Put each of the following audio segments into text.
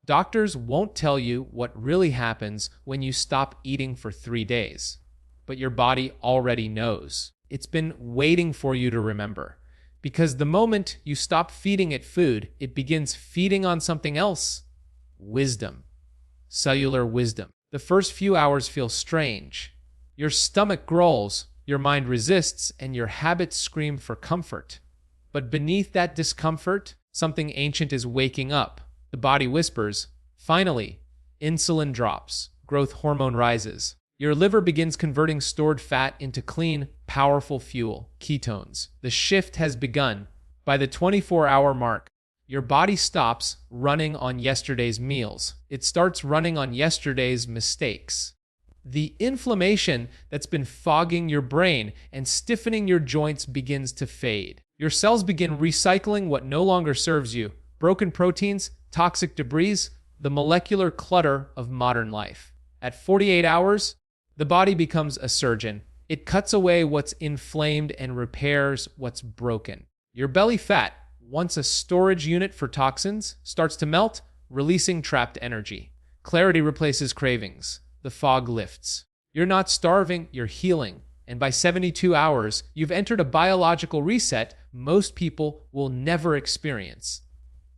Doctors won't tell you what really happens when you stop eating for 3 days, but your body already knows. It's been waiting for you to remember. Because the moment you stop feeding it food, it begins feeding on something else. Wisdom. Cellular wisdom. The first few hours feel strange. Your stomach growls, your mind resists, and your habits scream for comfort. But beneath that discomfort, something ancient is waking up. The body whispers, finally, insulin drops, growth hormone rises. Your liver begins converting stored fat into clean, powerful fuel, ketones. The shift has begun. By the 24-hour mark, your body stops running on yesterday's meals. It starts running on yesterday's mistakes. The inflammation that's been fogging your brain and stiffening your joints begins to fade. Your cells begin recycling what no longer serves you. Broken proteins, toxic debris, the molecular clutter of modern life. At 48 hours, the body becomes a surgeon. It cuts away what's inflamed and repairs what's broken. Your belly fat, once a storage unit for toxins, starts to melt, releasing trapped energy. Clarity replaces cravings. The fog lifts. You're not starving, you're healing. And by 72 hours, you've entered a biological reset most people will never experience.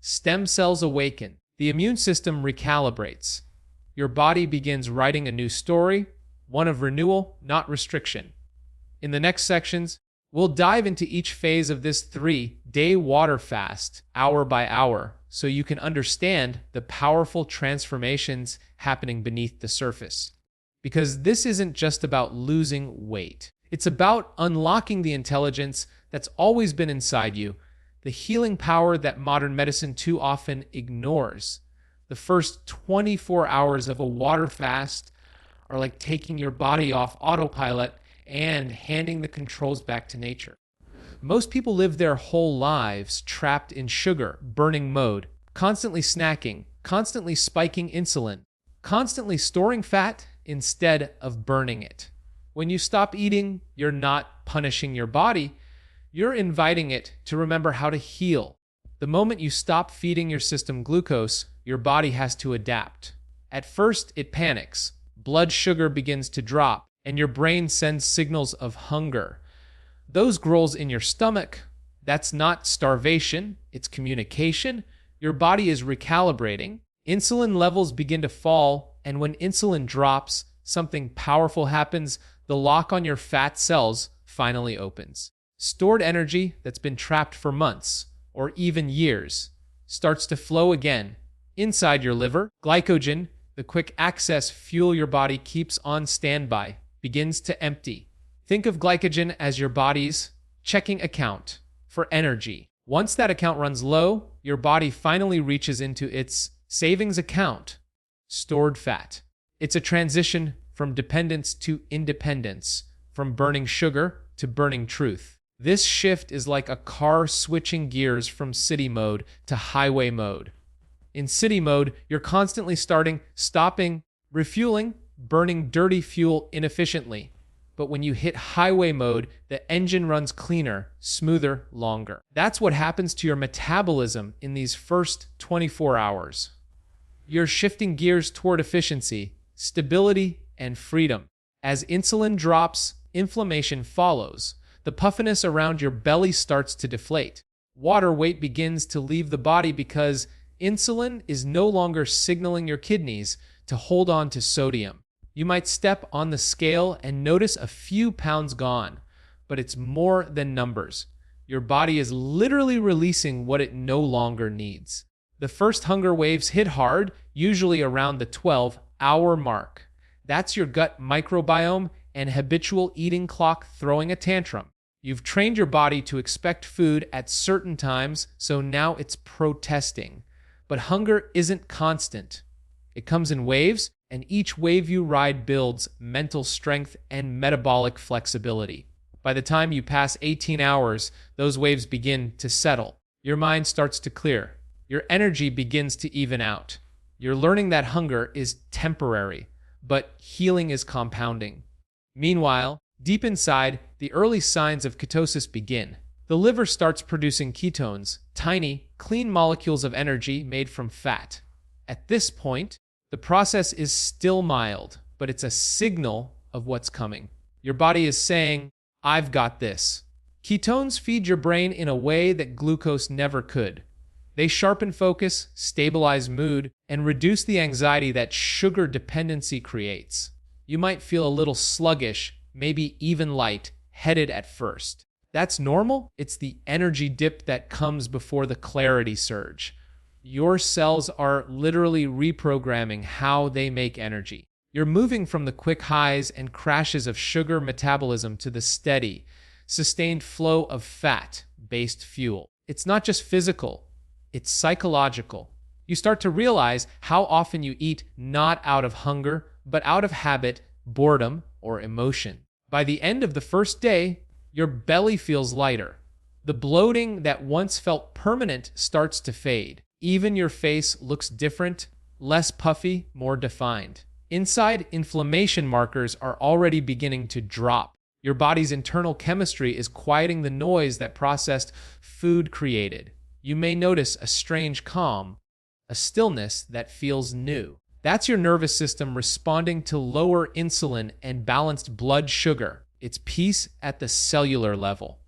Stem cells awaken. The immune system recalibrates. Your body begins writing a new story, one of renewal, not restriction. In the next sections, we'll dive into each phase of this 3-day water fast, hour by hour, so you can understand the powerful transformations happening beneath the surface. Because this isn't just about losing weight. It's about unlocking the intelligence that's always been inside you, the healing power that modern medicine too often ignores. The first 24 hours of a water fast are like taking your body off autopilot and handing the controls back to nature. Most people live their whole lives trapped in sugar burning mode, constantly snacking, constantly spiking insulin, constantly storing fat instead of burning it. When you stop eating, you're not punishing your body, you're inviting it to remember how to heal. The moment you stop feeding your system glucose, your body has to adapt. At first, it panics. Blood sugar begins to drop, and your brain sends signals of hunger. Those growls in your stomach, that's not starvation, it's communication. Your body is recalibrating. Insulin levels begin to fall, and when insulin drops, something powerful happens. The lock on your fat cells finally opens. Stored energy that's been trapped for months, or even years, starts to flow again. Inside your liver, glycogen, the quick access fuel your body keeps on standby, begins to empty. Think of glycogen as your body's checking account for energy. Once that account runs low, your body finally reaches into its savings account, stored fat. It's a transition from dependence to independence, from burning sugar to burning truth. This shift is like a car switching gears from city mode to highway mode. In city mode, you're constantly starting, stopping, refueling, burning dirty fuel inefficiently. But when you hit highway mode, the engine runs cleaner, smoother, longer. That's what happens to your metabolism in these first 24 hours. You're shifting gears toward efficiency, stability, and freedom. As insulin drops, inflammation follows. The puffiness around your belly starts to deflate. Water weight begins to leave the body because insulin is no longer signaling your kidneys to hold on to sodium. You might step on the scale and notice a few pounds gone, but it's more than numbers. Your body is literally releasing what it no longer needs. The first hunger waves hit hard, usually around the 12-hour mark. That's your gut microbiome and habitual eating clock throwing a tantrum. You've trained your body to expect food at certain times, so now it's protesting. But hunger isn't constant. It comes in waves, and each wave you ride builds mental strength and metabolic flexibility. By the time you pass 18 hours, those waves begin to settle. Your mind starts to clear. Your energy begins to even out. You're learning that hunger is temporary, but healing is compounding. Meanwhile, deep inside, the early signs of ketosis begin. The liver starts producing ketones, tiny, clean molecules of energy made from fat. At this point, the process is still mild, but it's a signal of what's coming. Your body is saying, I've got this. Ketones feed your brain in a way that glucose never could. They sharpen focus, stabilize mood, and reduce the anxiety that sugar dependency creates. You might feel a little sluggish, maybe even light-headed at first. That's normal. It's the energy dip that comes before the clarity surge. Your cells are literally reprogramming how they make energy. You're moving from the quick highs and crashes of sugar metabolism to the steady, sustained flow of fat-based fuel. It's not just physical, it's psychological. You start to realize how often you eat not out of hunger, but out of habit, boredom, or emotion. By the end of the first day, your belly feels lighter. The bloating that once felt permanent starts to fade. Even your face looks different, less puffy, more defined. Inside, inflammation markers are already beginning to drop. Your body's internal chemistry is quieting the noise that processed food created. You may notice a strange calm, a stillness that feels new. That's your nervous system responding to lower insulin and balanced blood sugar. It's peace at the cellular level.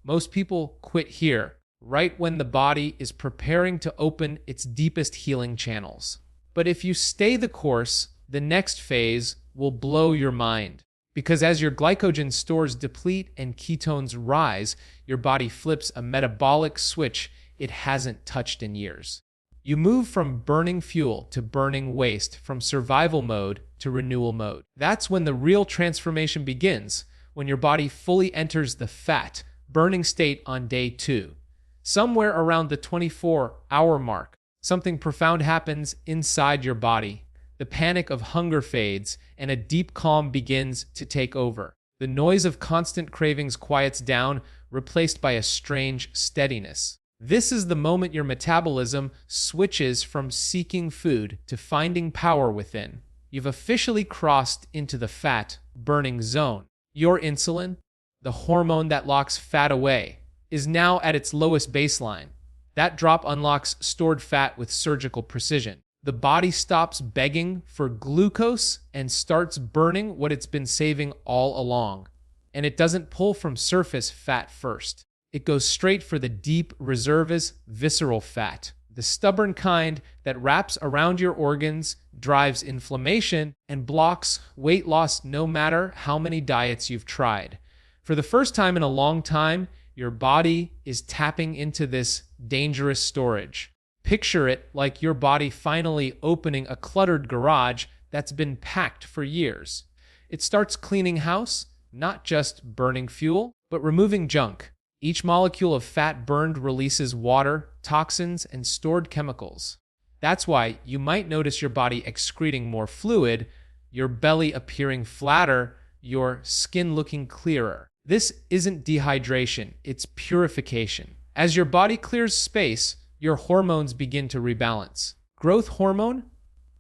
Most people quit here, right when the body is preparing to open its deepest healing channels. But if you stay the course, the next phase will blow your mind. Because as your glycogen stores deplete and ketones rise, your body flips a metabolic switch it hasn't touched in years. You move from burning fuel to burning waste, from survival mode to renewal mode. That's when the real transformation begins, when your body fully enters the fat burning state on day 2. Somewhere around the 24-hour mark, something profound happens inside your body. The panic of hunger fades, and a deep calm begins to take over. The noise of constant cravings quiets down, replaced by a strange steadiness. This is the moment your metabolism switches from seeking food to finding power within. You've officially crossed into the fat-burning zone. Your insulin, the hormone that locks fat away, is now at its lowest baseline. That drop unlocks stored fat with surgical precision. The body stops begging for glucose and starts burning what it's been saving all along. And it doesn't pull from surface fat first. It goes straight for the deep reserves visceral fat, the stubborn kind that wraps around your organs, drives inflammation, and blocks weight loss no matter how many diets you've tried. For the first time in a long time, your body is tapping into this dangerous storage. Picture it like your body finally opening a cluttered garage that's been packed for years. It starts cleaning house, not just burning fuel, but removing junk. Each molecule of fat burned releases water, toxins, and stored chemicals. That's why you might notice your body excreting more fluid, your belly appearing flatter, your skin looking clearer. This isn't dehydration, it's purification. As your body clears space, your hormones begin to rebalance. Growth hormone,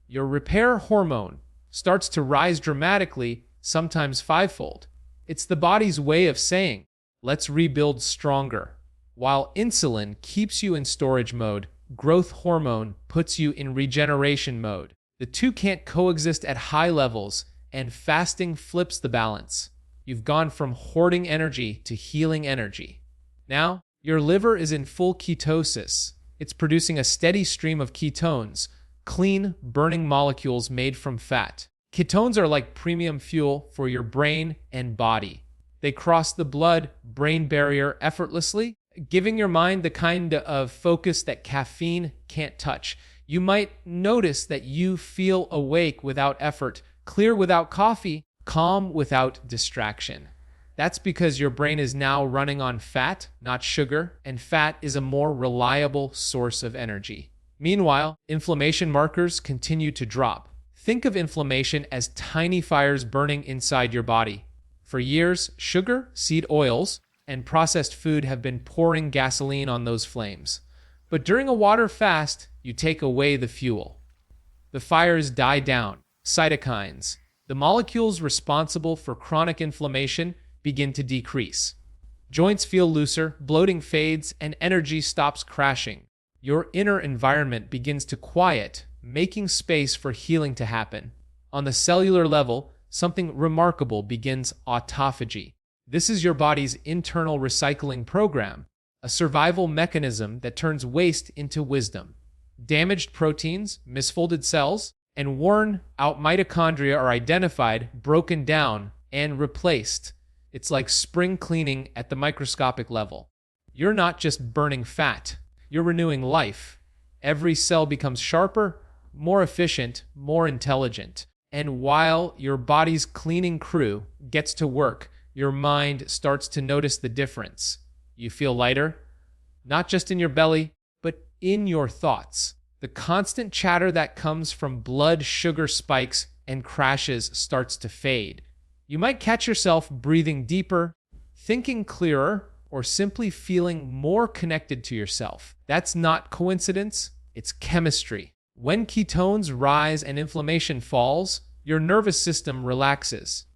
your repair hormone, starts to rise dramatically, sometimes fivefold. It's the body's way of saying, let's rebuild stronger. While insulin keeps you in storage mode, growth hormone puts you in regeneration mode. The two can't coexist at high levels, and fasting flips the balance. You've gone from hoarding energy to healing energy. Now, your liver is in full ketosis. It's producing a steady stream of ketones, clean, burning molecules made from fat. Ketones are like premium fuel for your brain and body. They cross the blood-brain barrier effortlessly, giving your mind the kind of focus that caffeine can't touch. You might notice that you feel awake without effort, clear without coffee, calm without distraction. That's because your brain is now running on fat, not sugar, and fat is a more reliable source of energy. Meanwhile, inflammation markers continue to drop. Think of inflammation as tiny fires burning inside your body. For years, sugar, seed oils, and processed food have been pouring gasoline on those flames. But during a water fast, you take away the fuel. The fires die down. Cytokines, the molecules responsible for chronic inflammation, begin to decrease. Joints feel looser, bloating fades, and energy stops crashing. Your inner environment begins to quiet, making space for healing to happen. On the cellular level, something remarkable begins: autophagy. This is your body's internal recycling program, a survival mechanism that turns waste into wisdom. Damaged proteins, misfolded cells, and worn-out mitochondria are identified, broken down, and replaced. It's like spring cleaning at the microscopic level. You're not just burning fat, you're renewing life. Every cell becomes sharper, more efficient, more intelligent. And while your body's cleaning crew gets to work, your mind starts to notice the difference. You feel lighter, not just in your belly, but in your thoughts. The constant chatter that comes from blood sugar spikes and crashes starts to fade. You might catch yourself breathing deeper, thinking clearer, or simply feeling more connected to yourself. That's not coincidence, it's chemistry. When ketones rise and inflammation falls, your nervous system relaxes.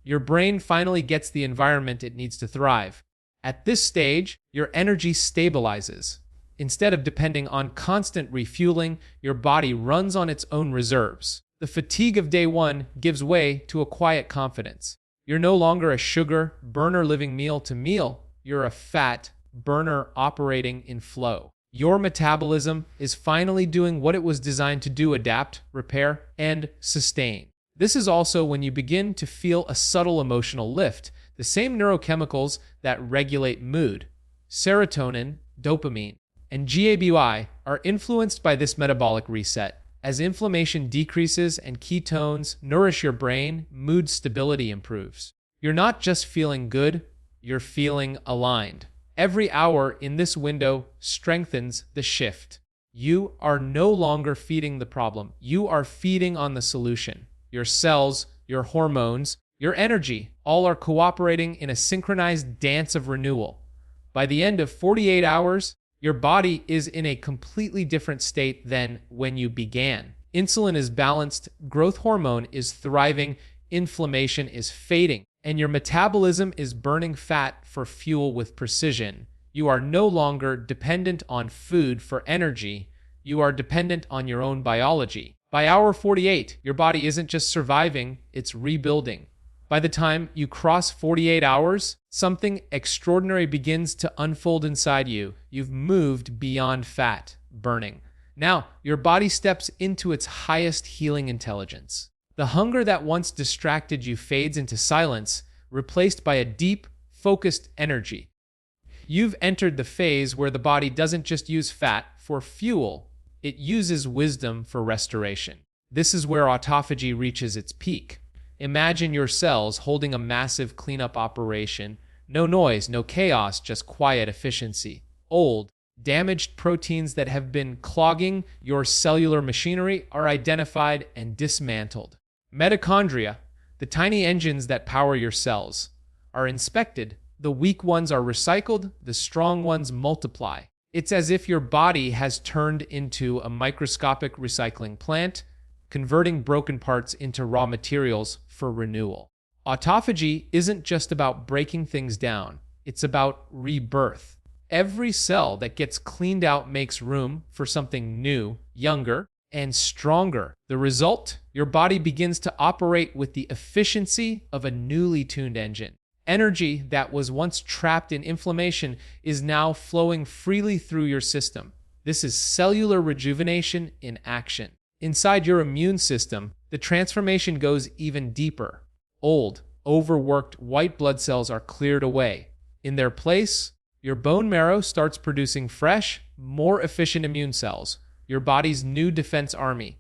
Your brain finally gets the environment it needs to thrive. At this stage, your energy stabilizes. Instead of depending on constant refueling, your body runs on its own reserves. The fatigue of day one gives way to a quiet confidence. You're no longer a sugar burner living meal to meal. You're a fat burner operating in flow. Your metabolism is finally doing what it was designed to do: adapt, repair, and sustain. This is also when you begin to feel a subtle emotional lift. The same neurochemicals that regulate mood, serotonin, dopamine, and GABA, are influenced by this metabolic reset. As inflammation decreases and ketones nourish your brain, mood stability improves. You're not just feeling good, you're feeling aligned. Every hour in this window strengthens the shift. You are no longer feeding the problem. You are feeding on the solution. Your cells, your hormones, your energy, all are cooperating in a synchronized dance of renewal. By the end of 48 hours, your body is in a completely different state than when you began. Insulin is balanced, growth hormone is thriving, inflammation is fading, and your metabolism is burning fat for fuel with precision. You are no longer dependent on food for energy. You are dependent on your own biology. By hour 48, your body isn't just surviving, it's rebuilding. By the time you cross 48 hours, something extraordinary begins to unfold inside you. You've moved beyond fat burning. Now, your body steps into its highest healing intelligence. The hunger that once distracted you fades into silence, replaced by a deep, focused energy. You've entered the phase where the body doesn't just use fat for fuel, it uses wisdom for restoration. This is where autophagy reaches its peak. Imagine your cells holding a massive cleanup operation. No noise, no chaos, just quiet efficiency. Old, damaged proteins that have been clogging your cellular machinery are identified and dismantled. Mitochondria, the tiny engines that power your cells, are inspected. The weak ones are recycled, the strong ones multiply. It's as if your body has turned into a microscopic recycling plant, converting broken parts into raw materials for renewal. Autophagy isn't just about breaking things down, it's about rebirth. Every cell that gets cleaned out makes room for something new, younger, and stronger. The result? Your body begins to operate with the efficiency of a newly tuned engine. Energy that was once trapped in inflammation is now flowing freely through your system. This is cellular rejuvenation in action. Inside your immune system, the transformation goes even deeper. Old, overworked white blood cells are cleared away. In their place, your bone marrow starts producing fresh, more efficient immune cells, your body's new defense army.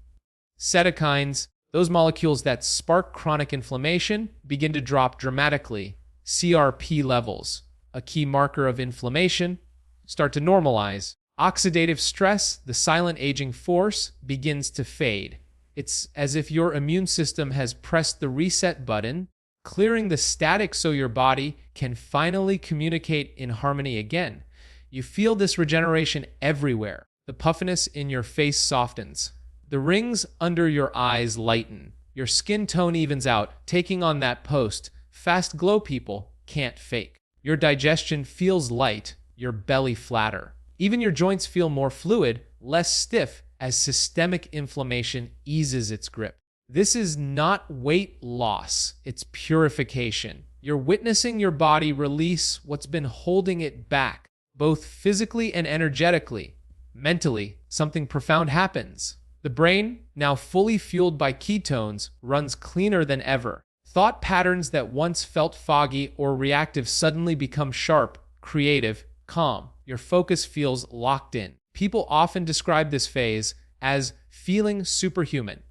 Cytokines, those molecules that spark chronic inflammation, begin to drop dramatically. CRP levels, a key marker of inflammation, start to normalize. Oxidative stress, the silent aging force, begins to fade. It's as if your immune system has pressed the reset button, clearing the static so your body can finally communicate in harmony again. You feel this regeneration everywhere. The puffiness in your face softens. The rings under your eyes lighten. Your skin tone evens out, taking on that post-fast glow people can't fake. Your digestion feels light, your belly flatter. Even your joints feel more fluid, less stiff, as systemic inflammation eases its grip. This is not weight loss, it's purification. You're witnessing your body release what's been holding it back, both physically and energetically. Mentally, something profound happens. The brain, now fully fueled by ketones, runs cleaner than ever. Thought patterns that once felt foggy or reactive suddenly become sharp, creative, calm. Your focus feels locked in. People often describe this phase as feeling superhuman.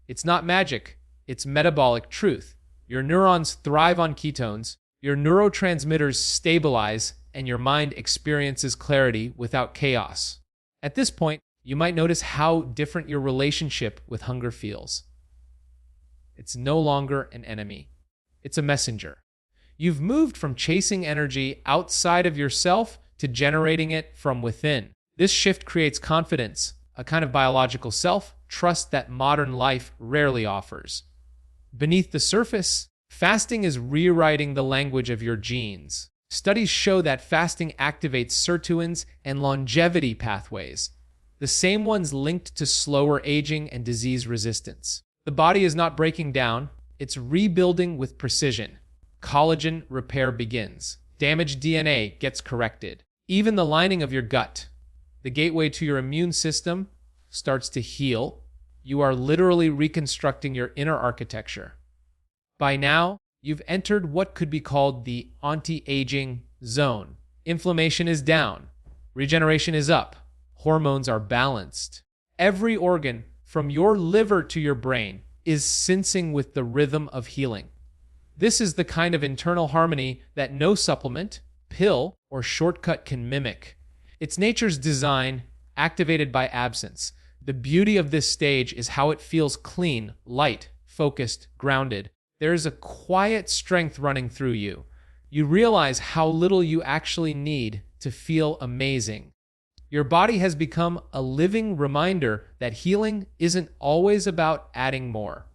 It's not magic, it's metabolic truth. Your neurons thrive on ketones, your neurotransmitters stabilize, and your mind experiences clarity without chaos. At this point, you might notice how different your relationship with hunger feels. It's no longer an enemy. It's a messenger. You've moved from chasing energy outside of yourself to generating it from within. This shift creates confidence, a kind of biological self-trust that modern life rarely offers. Beneath the surface, fasting is rewriting the language of your genes. Studies show that fasting activates sirtuins and longevity pathways, the same ones linked to slower aging and disease resistance. The body is not breaking down, it's rebuilding with precision. Collagen repair begins. Damaged DNA gets corrected. Even the lining of your gut, the gateway to your immune system, starts to heal. You are literally reconstructing your inner architecture. By now, you've entered what could be called the anti-aging zone. Inflammation is down. Regeneration is up. Hormones are balanced. Every organ, from your liver to your brain, is syncing with the rhythm of healing. This is the kind of internal harmony that no supplement, pill, or shortcut can mimic. It's nature's design, activated by absence. The beauty of this stage is how it feels clean, light, focused, grounded. There is a quiet strength running through you. You realize how little you actually need to feel amazing. Your body has become a living reminder that healing isn't always about adding more.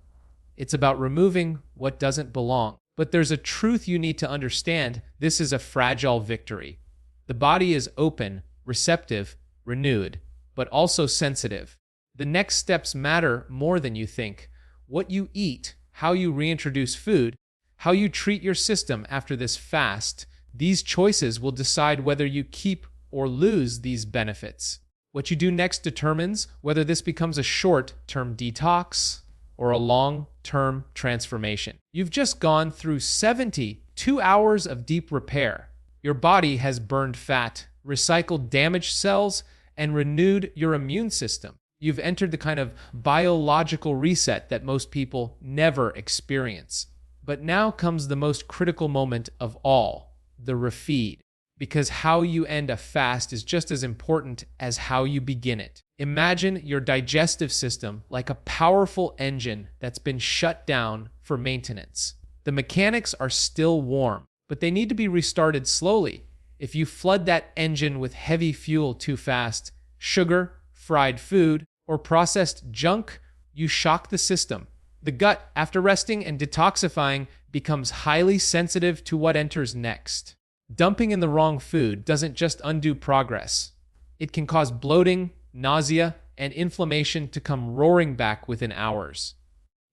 It's about removing what doesn't belong. But there's a truth you need to understand. This is a fragile victory. The body is open, receptive, renewed, but also sensitive. The next steps matter more than you think. What you eat, how you reintroduce food, how you treat your system after this fast, these choices will decide whether you keep or lose these benefits. What you do next determines whether this becomes a short-term detox or a long-term transformation. You've just gone through 72 hours of deep repair. Your body has burned fat, recycled damaged cells, and renewed your immune system. You've entered the kind of biological reset that most people never experience. But now comes the most critical moment of all, the refeed. Because how you end a fast is just as important as how you begin it. Imagine your digestive system like a powerful engine that's been shut down for maintenance. The mechanics are still warm, but they need to be restarted slowly. If you flood that engine with heavy fuel too fast, sugar, fried food, or processed junk, you shock the system. The gut, after resting and detoxifying, becomes highly sensitive to what enters next. Dumping in the wrong food doesn't just undo progress. It can cause bloating, nausea, and inflammation to come roaring back within hours.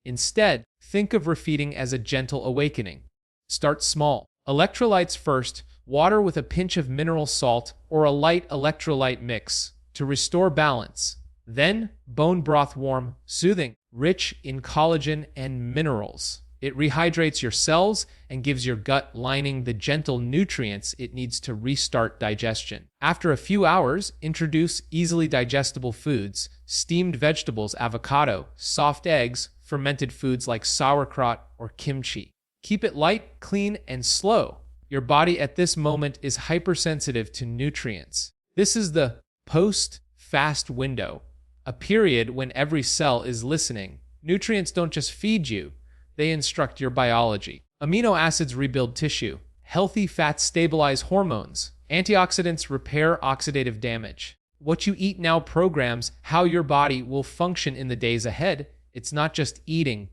Instead, think of refeeding as a gentle awakening. Start small. Electrolytes first, water with a pinch of mineral salt or a light electrolyte mix to restore balance. Then, bone broth warm, soothing, rich in collagen and minerals. It rehydrates your cells and gives your gut lining the gentle nutrients it needs to restart digestion. After a few hours, introduce easily digestible foods, steamed vegetables, avocado, soft eggs, fermented foods like sauerkraut or kimchi. Keep it light, clean, and slow. Your body at this moment is hypersensitive to nutrients. This is the post-fast window, a period when every cell is listening. Nutrients don't just feed you, they instruct your biology. Amino acids rebuild tissue. Healthy fats stabilize hormones. Antioxidants repair oxidative damage. What you eat now programs how your body will function in the days ahead. It's not just eating,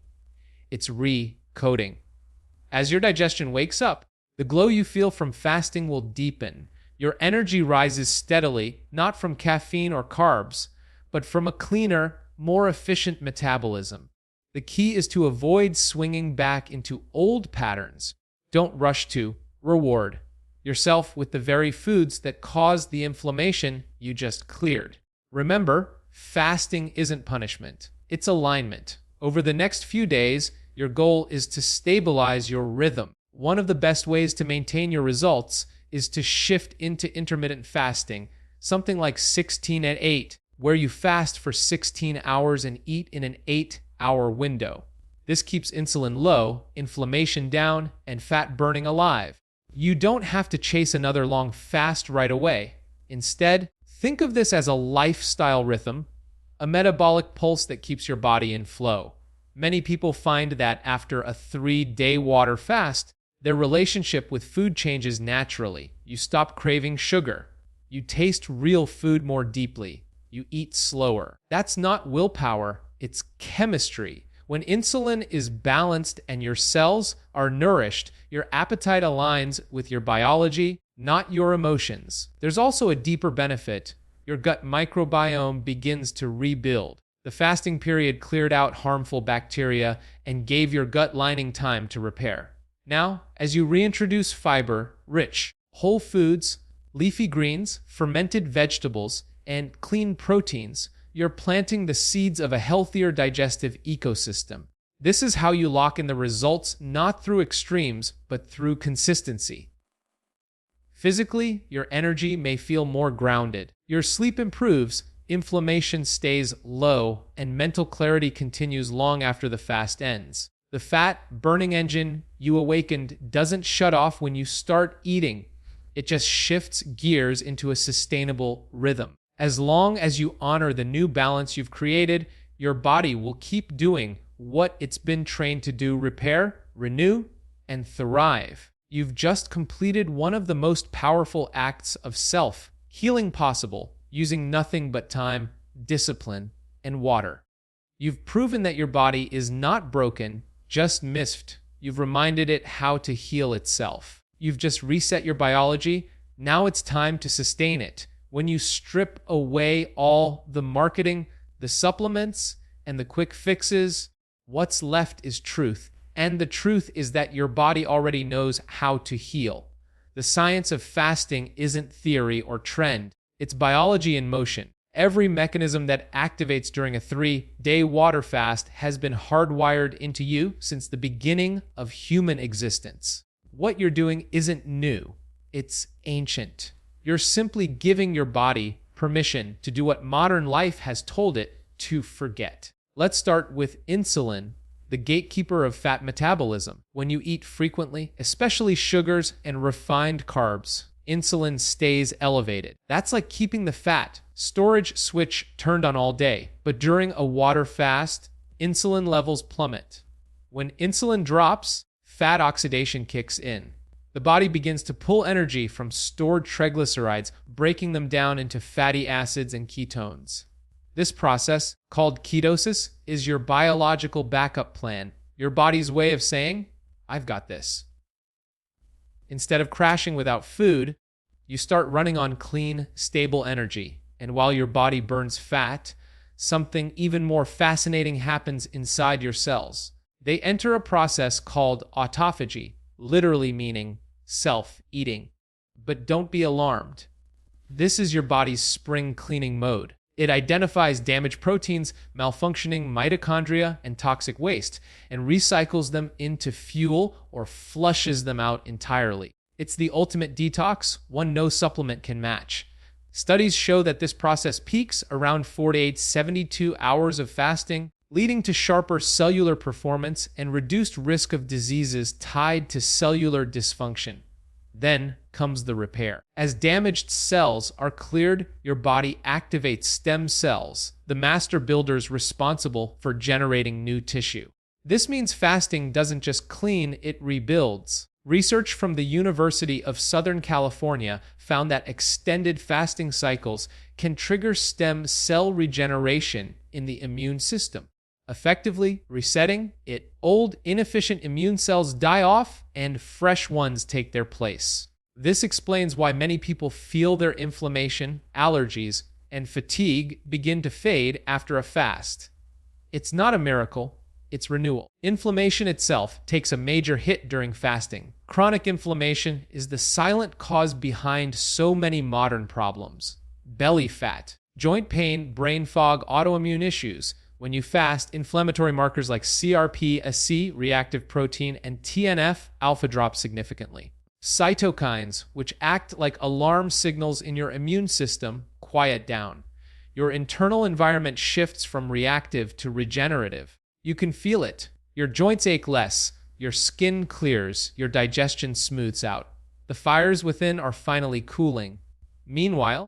it's recoding. As your digestion wakes up, the glow you feel from fasting will deepen. Your energy rises steadily, not from caffeine or carbs, but from a cleaner, more efficient metabolism. The key is to avoid swinging back into old patterns. Don't rush to reward yourself with the very foods that caused the inflammation you just cleared. Remember, fasting isn't punishment, it's alignment. Over the next few days, your goal is to stabilize your rhythm. One of the best ways to maintain your results is to shift into intermittent fasting, something like 16 at 8, where you fast for 16 hours and eat in an 8-hour window. This keeps insulin low, inflammation down, and fat burning alive. You don't have to chase another long fast right away. Instead, think of this as a lifestyle rhythm, a metabolic pulse that keeps your body in flow. Many people find that after a 3-day water fast, their relationship with food changes naturally. You stop craving sugar. You taste real food more deeply. You eat slower. That's not willpower, it's chemistry. When insulin is balanced and your cells are nourished, your appetite aligns with your biology, not your emotions. There's also a deeper benefit. Your gut microbiome begins to rebuild. The fasting period cleared out harmful bacteria and gave your gut lining time to repair. Now, as you reintroduce fiber-rich whole foods, leafy greens, fermented vegetables, and clean proteins, you're planting the seeds of a healthier digestive ecosystem. This is how you lock in the results, not through extremes, but through consistency. Physically, your energy may feel more grounded. Your sleep improves, inflammation stays low, and mental clarity continues long after the fast ends. The fat-burning engine you awakened doesn't shut off when you start eating. It just shifts gears into a sustainable rhythm. As long as you honor the new balance you've created, your body will keep doing what it's been trained to do: repair, renew, and thrive. You've just completed one of the most powerful acts of self-healing possible, using nothing but time, discipline, and water. You've proven that your body is not broken, just miffed. You've reminded it how to heal itself. You've just reset your biology. Now it's time to sustain it. When you strip away all the marketing, the supplements, and the quick fixes, what's left is truth. And the truth is that your body already knows how to heal. The science of fasting isn't theory or trend. It's biology in motion. Every mechanism that activates during a 3-day water fast has been hardwired into you since the beginning of human existence. What you're doing isn't new. It's ancient. You're simply giving your body permission to do what modern life has told it to forget. Let's start with insulin, the gatekeeper of fat metabolism. When you eat frequently, especially sugars and refined carbs, insulin stays elevated. That's like keeping the fat storage switch turned on all day. But during a water fast, insulin levels plummet. When insulin drops, fat oxidation kicks in. The body begins to pull energy from stored triglycerides, breaking them down into fatty acids and ketones. This process, called ketosis, is your biological backup plan, your body's way of saying, "I've got this." Instead of crashing without food, you start running on clean, stable energy. And while your body burns fat, something even more fascinating happens inside your cells. They enter a process called autophagy, literally meaning self-eating. But don't be alarmed. This is your body's spring cleaning mode. It identifies damaged proteins, malfunctioning mitochondria, and toxic waste, and recycles them into fuel or flushes them out entirely. It's the ultimate detox, one no supplement can match. Studies show that this process peaks around 48, 72 hours of fasting, leading to sharper cellular performance and reduced risk of diseases tied to cellular dysfunction. Then comes the repair. As damaged cells are cleared, your body activates stem cells, the master builders responsible for generating new tissue. This means fasting doesn't just clean, it rebuilds. Research from the University of Southern California found that extended fasting cycles can trigger stem cell regeneration in the immune system, effectively resetting it. Old, inefficient immune cells die off and fresh ones take their place. This explains why many people feel their inflammation, allergies, and fatigue begin to fade after a fast. It's not a miracle, it's renewal. Inflammation itself takes a major hit during fasting. Chronic inflammation is the silent cause behind so many modern problems. Belly fat, joint pain, brain fog, autoimmune issues. When you fast, inflammatory markers like CRP, reactive protein, and TNF-alpha drop significantly. Cytokines, which act like alarm signals in your immune system, quiet down. Your internal environment shifts from reactive to regenerative. You can feel it. Your joints ache less, your skin clears, your digestion smooths out. The fires within are finally cooling. Meanwhile,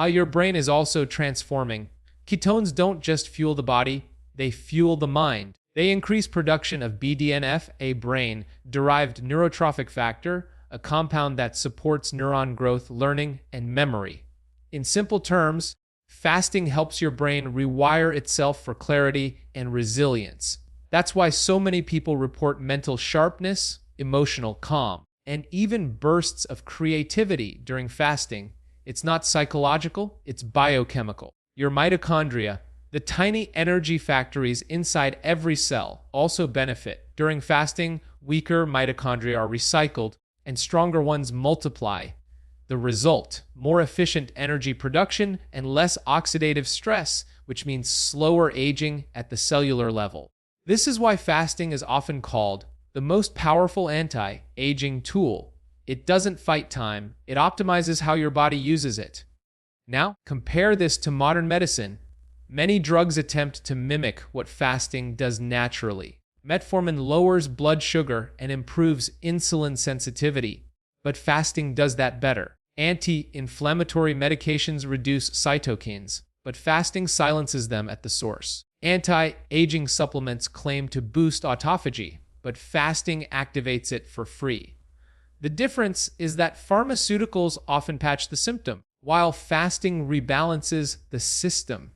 your brain is also transforming. Ketones don't just fuel the body, they fuel the mind. They increase production of BDNF, a brain-derived neurotrophic factor, a compound that supports neuron growth, learning, and memory. In simple terms, fasting helps your brain rewire itself for clarity and resilience. That's why so many people report mental sharpness, emotional calm, and even bursts of creativity during fasting. It's not psychological, it's biochemical. Your mitochondria, the tiny energy factories inside every cell, also benefit. During fasting, weaker mitochondria are recycled and stronger ones multiply. The result, more efficient energy production and less oxidative stress, which means slower aging at the cellular level. This is why fasting is often called the most powerful anti-aging tool. It doesn't fight time, it optimizes how your body uses it. Now, compare this to modern medicine. Many drugs attempt to mimic what fasting does naturally. Metformin lowers blood sugar and improves insulin sensitivity, but fasting does that better. Anti-inflammatory medications reduce cytokines, but fasting silences them at the source. Anti-aging supplements claim to boost autophagy, but fasting activates it for free. The difference is that pharmaceuticals often patch the symptom, while fasting rebalances the system.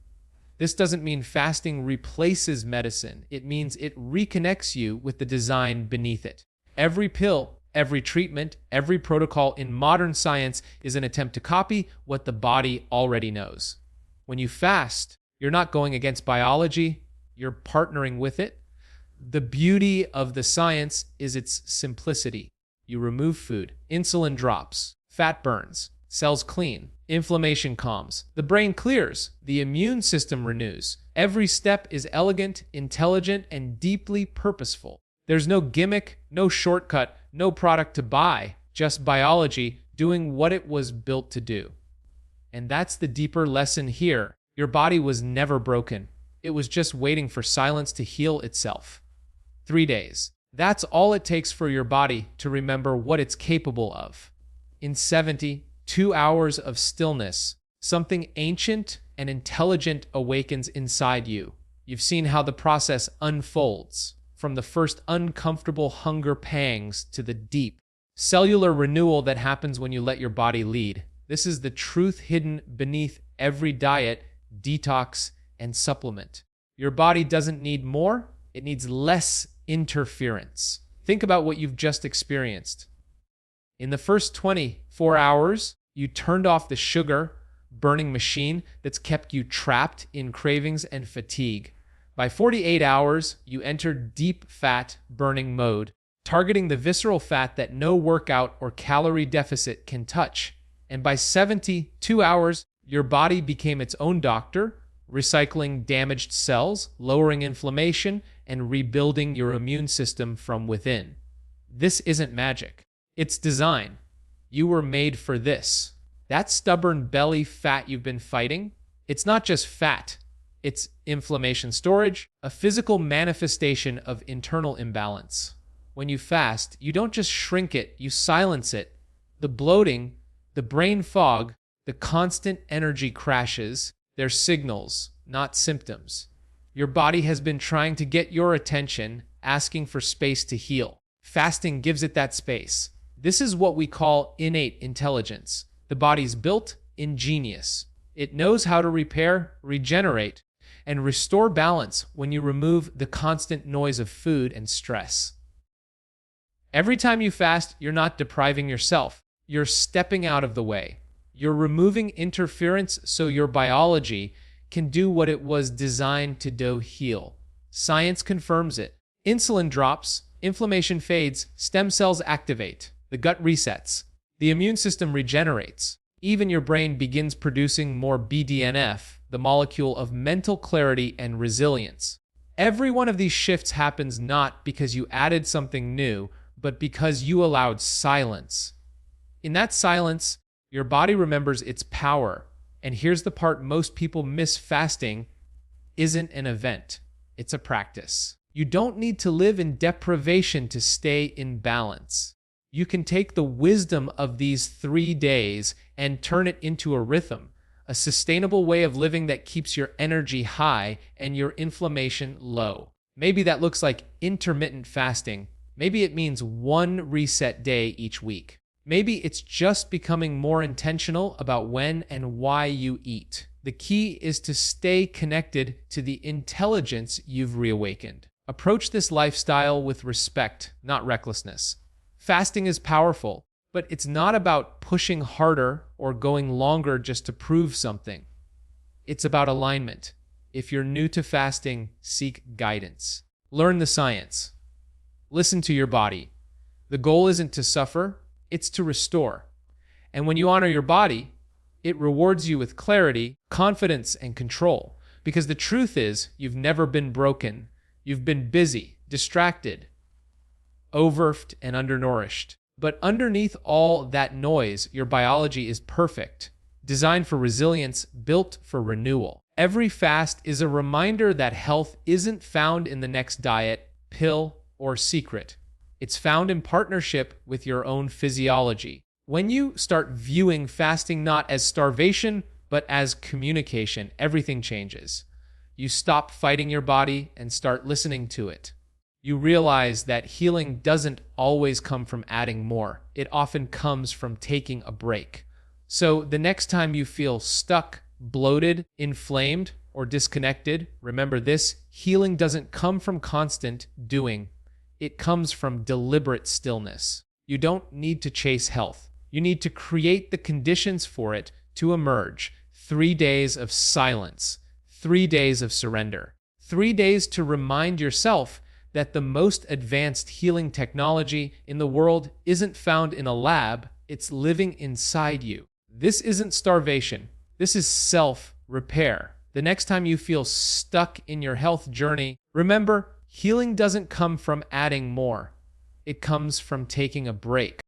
This doesn't mean fasting replaces medicine. It means it reconnects you with the design beneath it. Every pill, every treatment, every protocol in modern science is an attempt to copy what the body already knows. When you fast, you're not going against biology, you're partnering with it. The beauty of the science is its simplicity. You remove food, insulin drops, fat burns, cells clean, inflammation calms, the brain clears, the immune system renews. Every step is elegant, intelligent, and deeply purposeful. There's no gimmick, no shortcut, no product to buy, just biology doing what it was built to do. And that's the deeper lesson here. Your body was never broken. It was just waiting for silence to heal itself. 3 days. That's all it takes for your body to remember what it's capable of. In 72 hours of stillness, something ancient and intelligent awakens inside you. You've seen how the process unfolds, from the first uncomfortable hunger pangs to the deep cellular renewal that happens when you let your body lead. This is the truth hidden beneath every diet, detox, and supplement. Your body doesn't need more, it needs less interference. Think about what you've just experienced. In the first 24 hours, you turned off the sugar-burning machine that's kept you trapped in cravings and fatigue. By 48 hours, you entered deep fat-burning mode, targeting the visceral fat that no workout or calorie deficit can touch. And by 72 hours, your body became its own doctor, recycling damaged cells, lowering inflammation, and rebuilding your immune system from within. This isn't magic. It's design. You were made for this. That stubborn belly fat you've been fighting, it's not just fat. It's inflammation storage, a physical manifestation of internal imbalance. When you fast, you don't just shrink it, you silence it. The bloating, the brain fog, the constant energy crashes, they're signals, not symptoms. Your body has been trying to get your attention, asking for space to heal. Fasting gives it that space. This is what we call innate intelligence. The body's built ingenious. It knows how to repair, regenerate, and restore balance when you remove the constant noise of food and stress. Every time you fast, you're not depriving yourself. You're stepping out of the way. You're removing interference so your biology can do what it was designed to do: heal. Science confirms it. Insulin drops, inflammation fades, stem cells activate, the gut resets, the immune system regenerates. Even your brain begins producing more BDNF, the molecule of mental clarity and resilience. Every one of these shifts happens not because you added something new, but because you allowed silence. In that silence, your body remembers its power. And here's the part most people miss: fasting isn't an event, it's a practice. You don't need to live in deprivation to stay in balance. You can take the wisdom of these 3 days and turn it into a rhythm, a sustainable way of living that keeps your energy high and your inflammation low. Maybe that looks like intermittent fasting. Maybe it means one reset day each week. Maybe it's just becoming more intentional about when and why you eat. The key is to stay connected to the intelligence you've reawakened. Approach this lifestyle with respect, not recklessness. Fasting is powerful, but it's not about pushing harder or going longer just to prove something. It's about alignment. If you're new to fasting, seek guidance. Learn the science. Listen to your body. The goal isn't to suffer, it's to restore. And when you honor your body, it rewards you with clarity, confidence, and control. Because the truth is, you've never been broken. You've been busy, distracted, overworked, and undernourished. But underneath all that noise, your biology is perfect, designed for resilience, built for renewal. Every fast is a reminder that health isn't found in the next diet, pill, or secret. It's found in partnership with your own physiology. When you start viewing fasting not as starvation, but as communication, everything changes. You stop fighting your body and start listening to it. You realize that healing doesn't always come from adding more. It often comes from taking a break. So the next time you feel stuck, bloated, inflamed, or disconnected, remember this: healing doesn't come from constant doing. It comes from deliberate stillness. You don't need to chase health. You need to create the conditions for it to emerge. 3 days of silence, 3 days of surrender, 3 days to remind yourself that the most advanced healing technology in the world isn't found in a lab, it's living inside you. This isn't starvation. This is self-repair. The next time you feel stuck in your health journey, remember, healing doesn't come from adding more. It comes from taking a break.